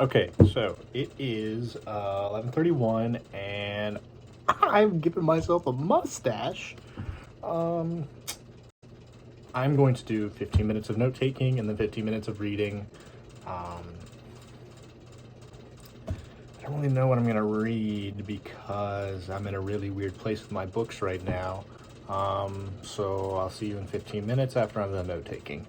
Okay, so it is 11:31 and I'm giving myself a mustache. I'm going to do 15 minutes of note taking and then 15 minutes of reading. I don't really know what I'm gonna read because I'm in a really weird place with my books right now. So I'll see you in 15 minutes after I'm done note taking.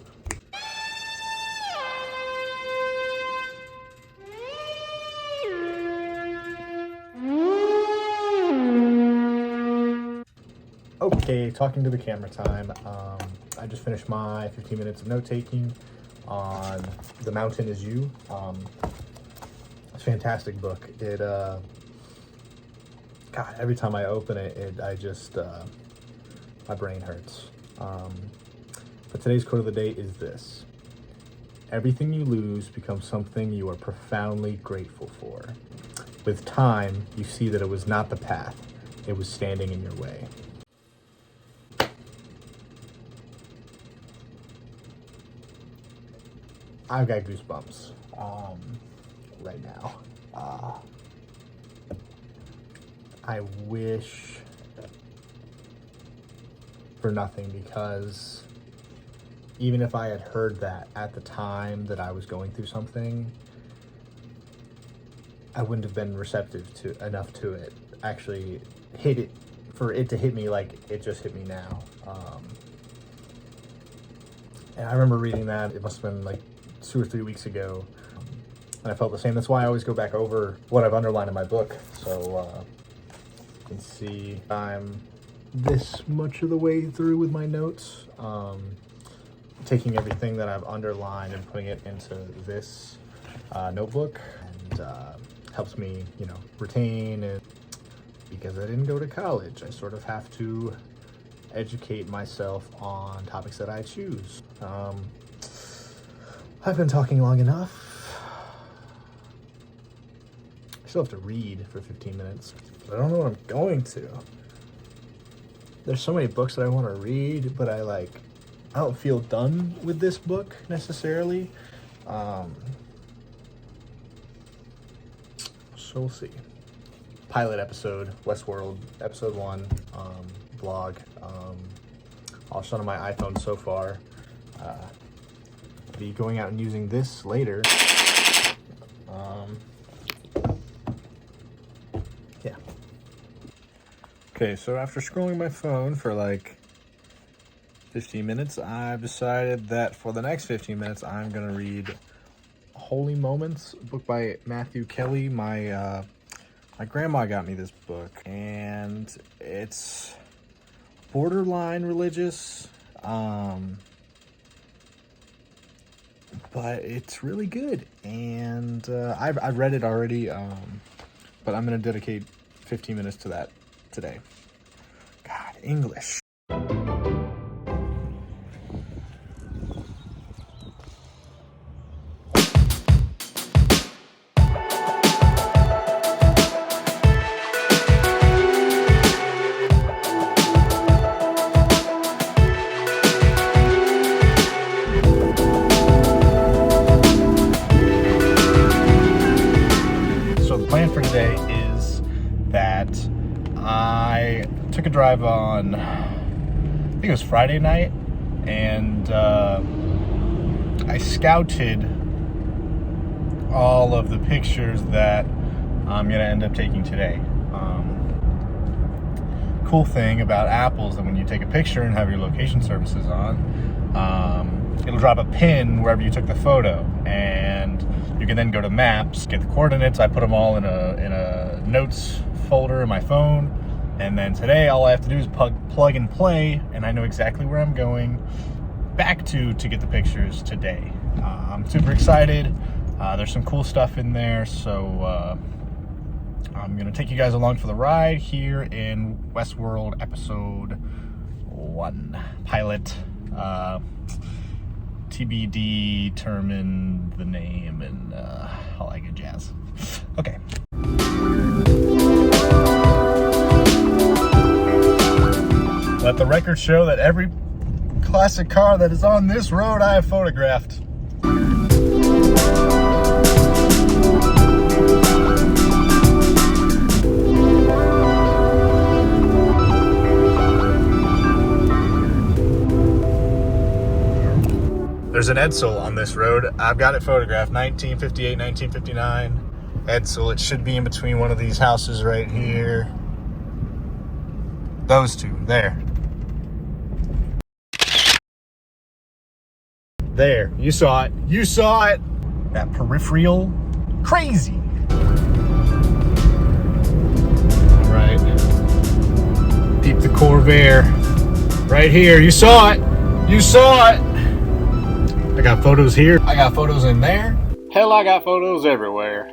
Okay, talking to the camera time. I just finished my 15 minutes of note taking on The Mountain Is You. It's a fantastic book. It, God, every time I open it, I just, my brain hurts. But today's quote of the day is this: everything you lose becomes something you are profoundly grateful for. With time, you see that it was not the path, it was standing in your way. I've got goosebumps right now. I wish for nothing, because even if I had heard that at the time that I was going through something, I wouldn't have been receptive to enough to it. Actually, hit it for it to hit me like it just hit me now. And I remember reading that. It must have been like 2 or 3 weeks ago, and I felt the same. That's why I always go back over what I've underlined in my book, so you can see I'm this much of the way through with my notes, taking everything that I've underlined and putting it into this notebook, and helps me, retain it. Because I didn't go to college, I sort of have to educate myself on topics that I choose. I've been talking long enough. I still have to read for 15 minutes. But I don't know what I'm going to. There's so many books that I want to read, but I don't feel done with this book necessarily. So we'll see. Pilot episode, WesWorld, episode 1, vlog. All shot on my iPhone so far. Be going out and using this later. Yeah. Okay, so after scrolling my phone for 15 minutes, I've decided that for the next 15 minutes, I'm gonna read Holy Moments, a book by Matthew Kelly. My grandma got me this book, and it's borderline religious. But it's really good, and I've read it already, but I'm going to dedicate 15 minutes to that today. God, English. For today is that I took a drive on, I think it was Friday night, and I scouted all of the pictures that I'm gonna end up taking today. Cool thing about Apple is that when you take a picture and have your location services on, it'll drop a pin wherever you took the photo, and you can then go to Maps, get the coordinates. I put them all in a notes folder in my phone, and then today all I have to do is plug and play, and I know exactly where I'm going back to get the pictures today. I'm super excited. There's some cool stuff in there, so I'm gonna take you guys along for the ride here in WesWorld episode 1, pilot. TBD, determine the name, and all that good jazz. Okay. Let the record show that every classic car that is on this road I have photographed. There's an Edsel on this road. I've got it photographed, 1958, 1959 Edsel. It should be in between one of these houses right here. Those two, there. There, you saw it. You saw it. That peripheral, crazy. Right. Peep the Corvair. Right here, you saw it. You saw it. I got photos here. I got photos in there. Hell, I got photos everywhere.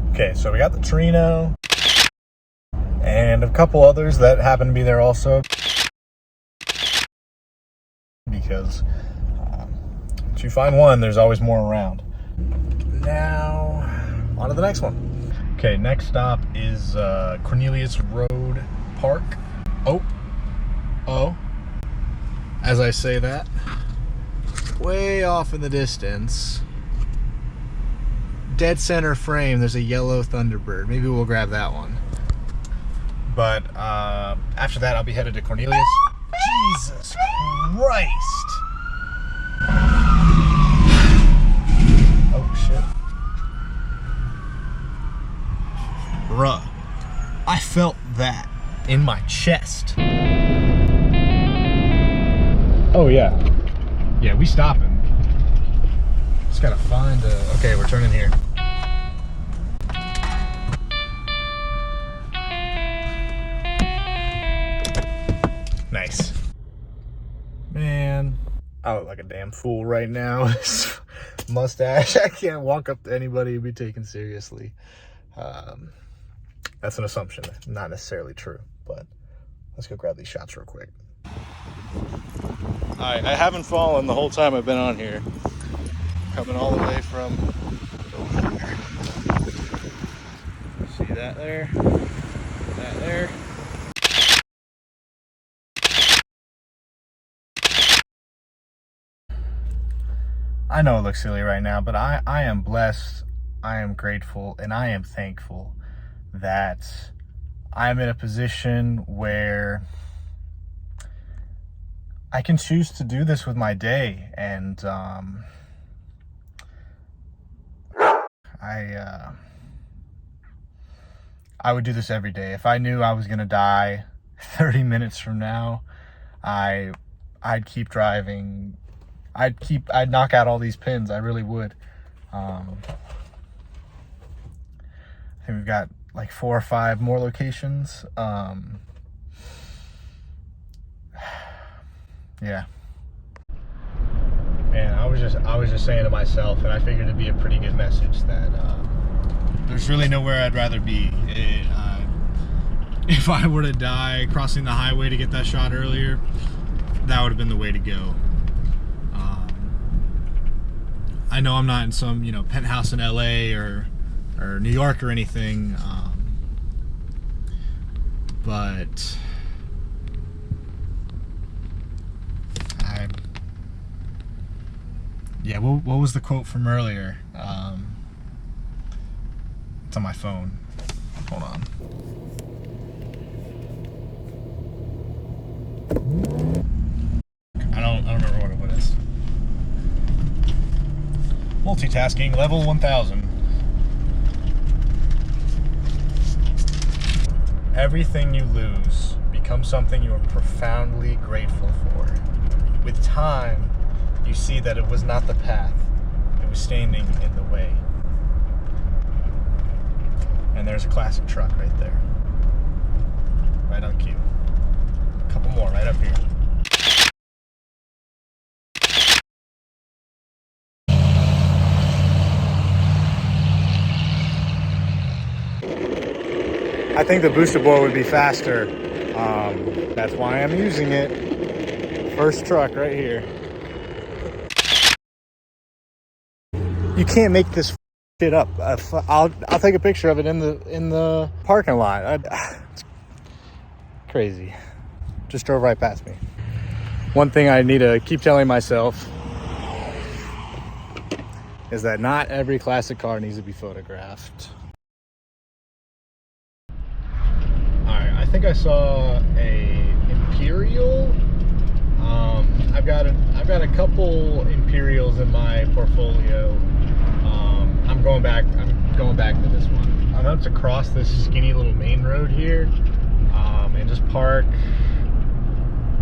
Okay, so we got the Trino and a couple others that happen to be there also, because once you find one, there's always more around. Now, on to the next one. Okay, next stop is Cornelius Road Park. Oh, as I say that, way off in the distance, dead center frame, there's a yellow Thunderbird. Maybe we'll grab that one. But after that, I'll be headed to Cornelius. Jesus Christ! Oh shit. Bruh, I felt that in my chest. Oh yeah. Yeah, we stopping. Just gotta find a... Okay, we're turning here. Nice. Man, I look like a damn fool right now. This mustache. I can't walk up to anybody and be taken seriously. That's an assumption, not necessarily true, but let's go grab these shots real quick. Alright, I haven't fallen the whole time I've been on here. Coming all the way from over here. See that there? That there. I know it looks silly right now, but I am blessed, I am grateful, and I am thankful that I'm in a position where I can choose to do this with my day. And I would do this every day. If I knew I was gonna die 30 minutes from now, I'd keep driving. I'd knock out all these pins. I really would. I think we've got like 4 or 5 more locations. Yeah. Man, I was just saying to myself, and I figured it'd be a pretty good message that there's really nowhere I'd rather be. If I were to die crossing the highway to get that shot earlier, that would have been the way to go. I know I'm not in some, penthouse in LA or New York or anything, but yeah, what was the quote from earlier? It's on my phone. Hold on. I don't remember what it was. Multitasking level 1000. Everything you lose becomes something you are profoundly grateful for. With time, you see that it was not the path, it was standing in the way. And there's a classic truck right there. Right on cue. A couple more right up here. I think the booster bore would be faster. That's why I'm using it. First truck right here. You can't make this shit up. I'll take a picture of it in the parking lot. It's crazy. Just drove right past me. One thing I need to keep telling myself is that not every classic car needs to be photographed. Alright, I think I saw a Imperial. I've got a couple Imperials in my portfolio. I'm going back to this one. I'm about to cross this skinny little main road here, and just park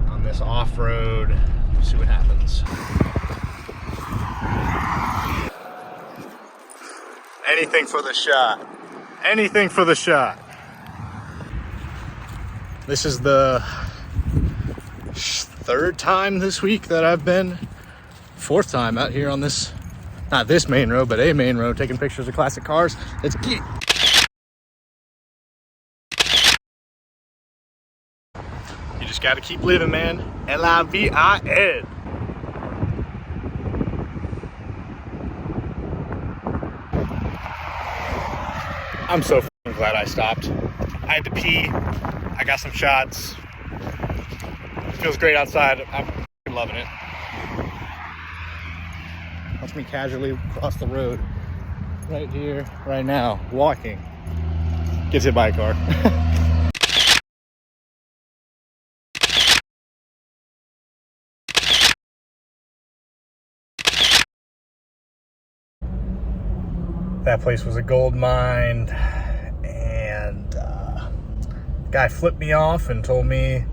on this off-road, see what happens. Anything for the shot. Anything for the shot. This is the third time this week that I've been, fourth time out here on this, not this main road, but a main road, taking pictures of classic cars. Let's get. You just gotta keep living, man. L-I-V-I-N. I'm so glad I stopped. I had to pee. I got some shots. It feels great outside. I'm loving it. Watch me casually cross the road right here, right now, walking. Gets hit by a car. That place was a gold mine, and guy flipped me off and told me,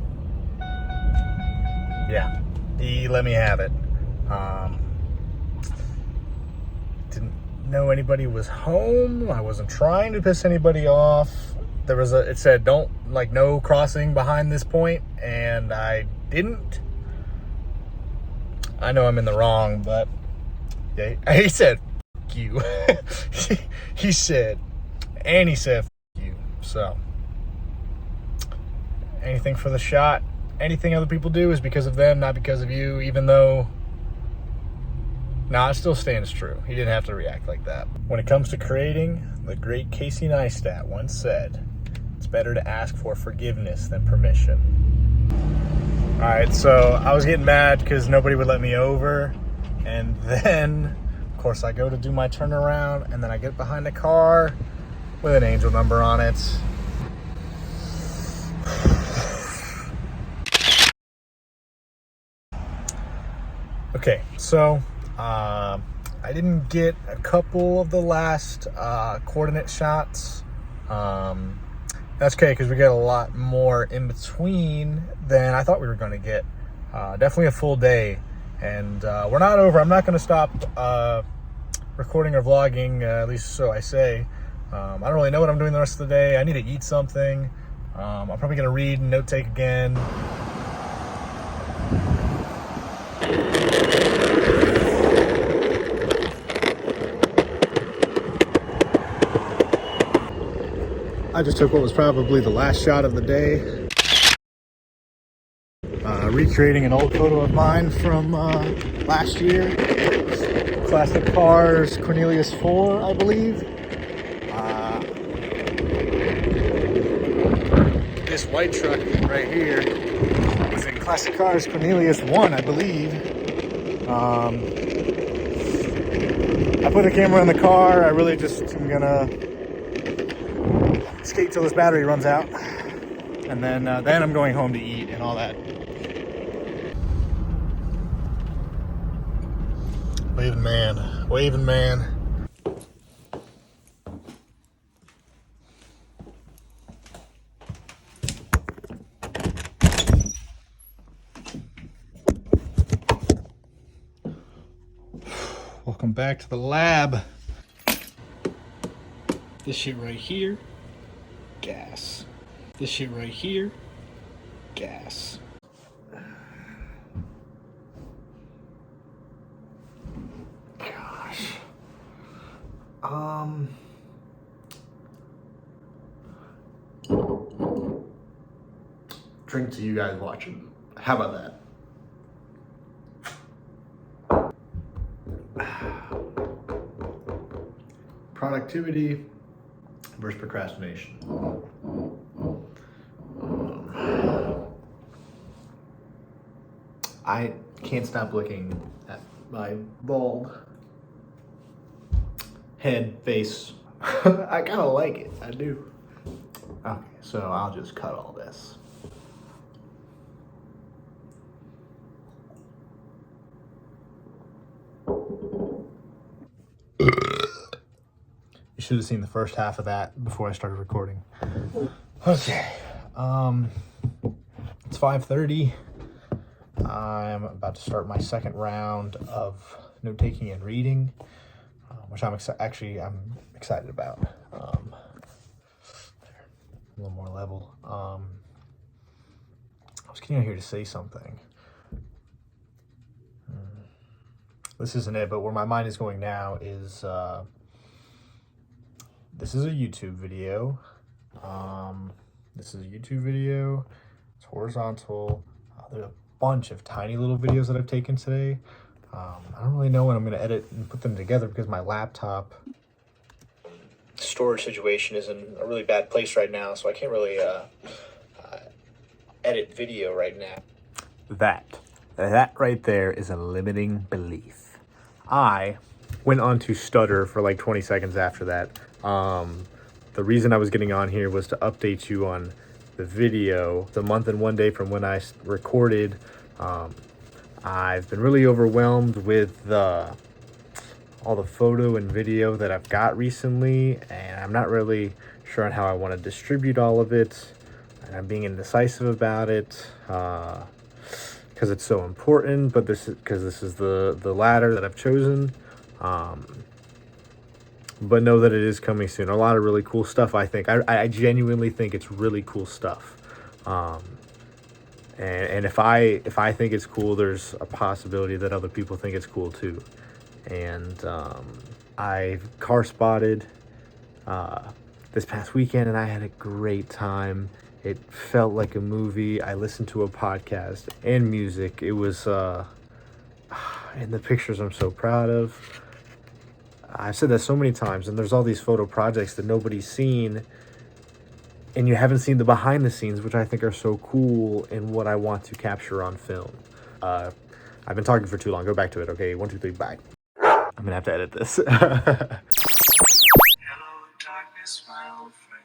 yeah, he let me have it. Didn't know anybody was home. I wasn't trying to piss anybody off. There was it said don't, like, no crossing behind this point, and I didn't. I know I'm in the wrong, but yeah, he said F you. he said F you. So anything for the shot. Anything other people do is because of them, not because of you, even though, nah, it still stands true. He didn't have to react like that. When it comes to creating, the great Casey Neistat once said, it's better to ask for forgiveness than permission. All right, so I was getting mad because nobody would let me over. And then, of course, I go to do my turnaround, and then I get behind a car with an angel number on it. Okay, so I didn't get a couple of the last coordinate shots. That's okay, because we get a lot more in between than I thought we were going to get. Definitely a full day, and we're not over. I'm not going to stop recording or vlogging, at least so I say. I don't really know what I'm doing the rest of the day. I need to eat something. I'm probably going to read and note take again. I just took what was probably the last shot of the day. Recreating an old photo of mine from last year. Classic Cars Cornelius 4, I believe. This white truck right here was in Classic Cars Cornelius 1, I believe. I put a camera in the car. I really just am gonna skate till this battery runs out, and then I'm going home to eat and all that. Waving man. Welcome back to the lab. This shit right here, gas. This shit right here, gas. Gosh. Drink to you guys watching. How about that? Productivity versus procrastination. I can't stop looking at my bald head, face. I kind of like it, I do. Okay, so I'll just cut all this. You should have seen the first half of that before I started recording. Okay, it's 5:30. I'm about to start my second round of note-taking and reading, which I'm excited about. A little more level. I was getting out here to say something. This isn't it, but where my mind is going now is this is a YouTube video. It's horizontal. There's a bunch of tiny little videos that I've taken today. I don't really know when I'm going to edit and put them together because my laptop storage situation is in a really bad place right now, so I can't really edit video right now. That right there is a limiting belief. I went on to stutter for like 20 seconds after that. The reason I was getting on here was to update you on the video. The month and 1 day from when I recorded. I've been really overwhelmed with all the photo and video that I've got recently, and I'm not really sure on how I want to distribute all of it. And I'm being indecisive about it because it's so important, but this is the ladder that I've chosen. But know that it is coming soon. A lot of really cool stuff, I think. I genuinely think it's really cool stuff. And if I think it's cool, there's a possibility that other people think it's cool too. And I car spotted this past weekend, and I had a great time. It felt like a movie. I listened to a podcast and music. It was, and the pictures I'm so proud of. I've said that so many times, and there's all these photo projects that nobody's seen, and you haven't seen the behind the scenes, which I think are so cool and what I want to capture on film. I've been talking for too long. Go back to it, okay? 1, 2, 3, bye. I'm gonna have to edit this. Hello, darkness, my old friend.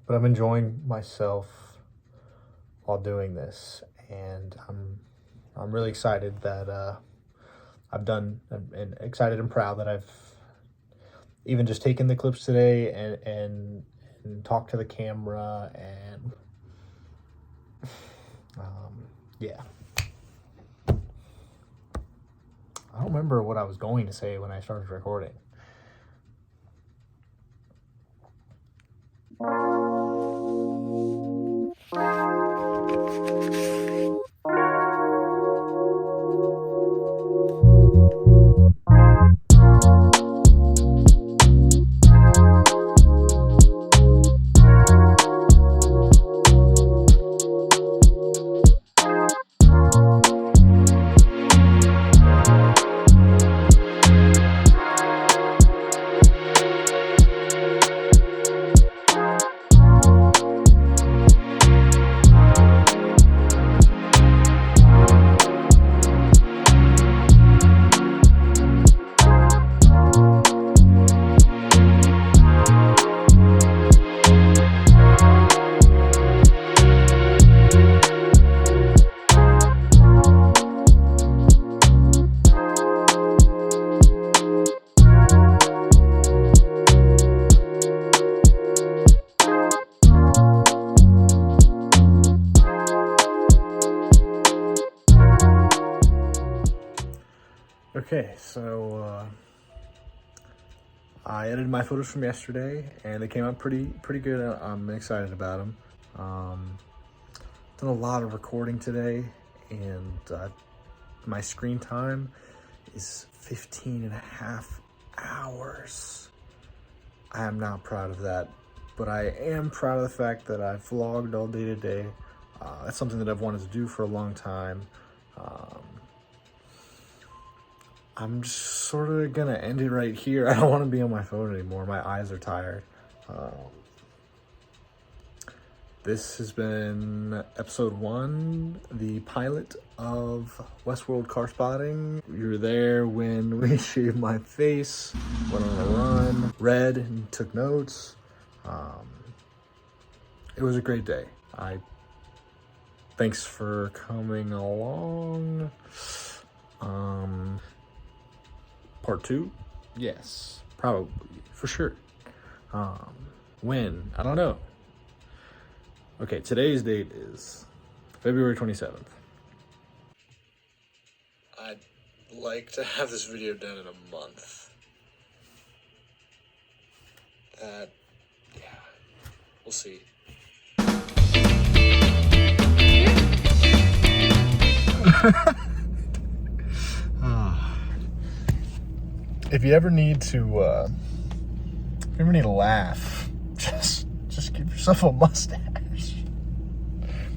But I'm enjoying myself while doing this, and I'm really excited that I've done, and excited and proud that I've even just taken the clips today and talked to the camera, and yeah. I don't remember what I was going to say when I started recording. Okay, so I edited my photos from yesterday, and they came out pretty good. I'm excited about them. Done a lot of recording today, and my screen time is 15 and a half hours. I am not proud of that, but I am proud of the fact that I vlogged all day today. That's something that I've wanted to do for a long time. I'm just sort of gonna end it right here. I don't want to be on my phone anymore. My eyes are tired. This has been episode 1, the pilot of WesWorld car spotting. You were there when we shaved my face, went on a run, read and took notes. it was a great day. Thanks for coming along. Part 2? Yes, probably, for sure. When? I don't know. Okay, today's date is February 27th. I'd like to have this video done in a month. Yeah, we'll see. If you ever need to laugh, just give yourself a mustache.